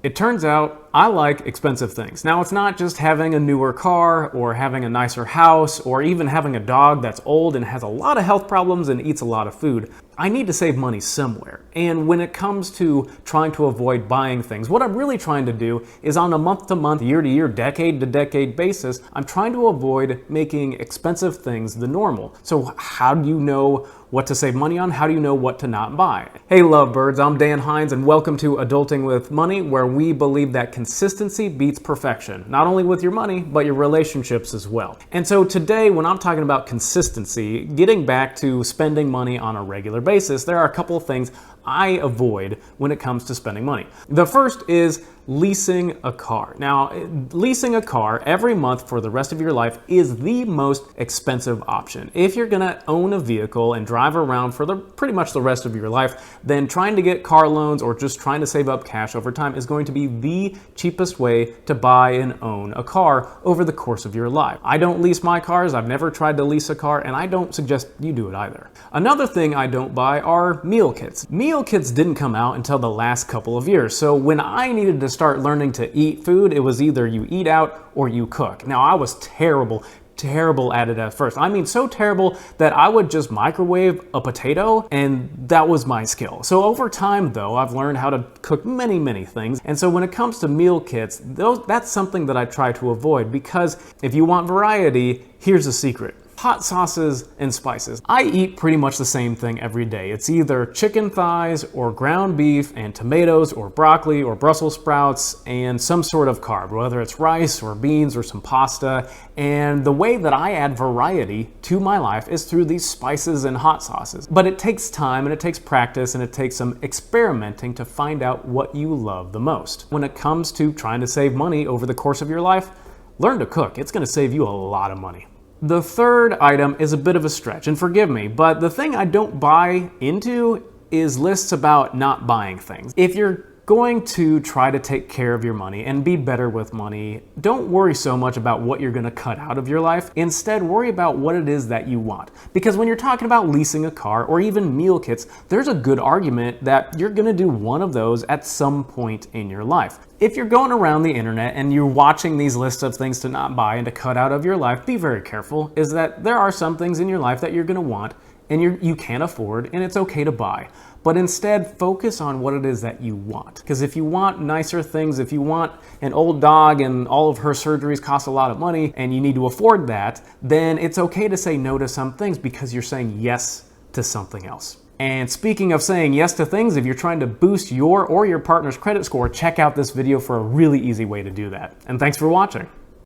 It turns out I like expensive things. Now, it's not just having a newer car or having a nicer house or even having a dog that's old and has a lot of health problems and eats a lot of food. I need to save money somewhere. And when it comes to trying to avoid buying things, what I'm really trying to do is on a month-to-month, year-to-year, decade-to-decade basis, I'm trying to avoid making expensive things the normal. So how do you know what to save money on? How do you know what to not buy? Hey lovebirds, I'm Dan Hinz and welcome to Adulting with Money, where we believe that consistency beats perfection, not only with your money, but your relationships as well. And so today, when I'm talking about consistency, getting back to spending money on a regular basis, there are a couple of things I avoid when it comes to spending money. The first is leasing a car. Now, leasing a car every month for the rest of your life is the most expensive option. If you're gonna own a vehicle and drive around for pretty much the rest of your life, then trying to get car loans or just trying to save up cash over time is going to be the cheapest way to buy and own a car over the course of your life. I don't lease my cars, I've never tried to lease a car, and I don't suggest you do it either. Another thing I don't buy are meal kits. Meal kits didn't come out until the last couple of years, so when I needed to start learning to eat food, it was either you eat out or you cook. Now, I was terrible at it at first. I mean, so terrible that I would just microwave a potato and that was my skill. So over time though, I've learned how to cook many things. And so when it comes to meal kits, that's something that I try to avoid, because if you want variety, here's a secret. Hot sauces and spices. I eat pretty much the same thing every day. It's either chicken thighs or ground beef and tomatoes or broccoli or Brussels sprouts and some sort of carb, whether it's rice or beans or some pasta. And the way that I add variety to my life is through these spices and hot sauces. But it takes time and it takes practice and it takes some experimenting to find out what you love the most. When it comes to trying to save money over the course of your life, learn to cook. It's gonna save you a lot of money. The third item is a bit of a stretch, and forgive me, but the thing I don't buy into is lists about not buying things. If you're going to try to take care of your money and be better with money, don't worry so much about what you're gonna cut out of your life. Instead, worry about what it is that you want. Because when you're talking about leasing a car or even meal kits, there's a good argument that you're gonna do one of those at some point in your life. If you're going around the internet and you're watching these lists of things to not buy and to cut out of your life, be very careful, is that there are some things in your life that you're gonna want and you can't afford, and it's okay to buy. But instead, focus on what it is that you want. Because if you want nicer things, if you want an old dog and all of her surgeries cost a lot of money and you need to afford that, then it's okay to say no to some things because you're saying yes to something else. And speaking of saying yes to things, if you're trying to boost your or your partner's credit score, check out this video for a really easy way to do that. And thanks for watching.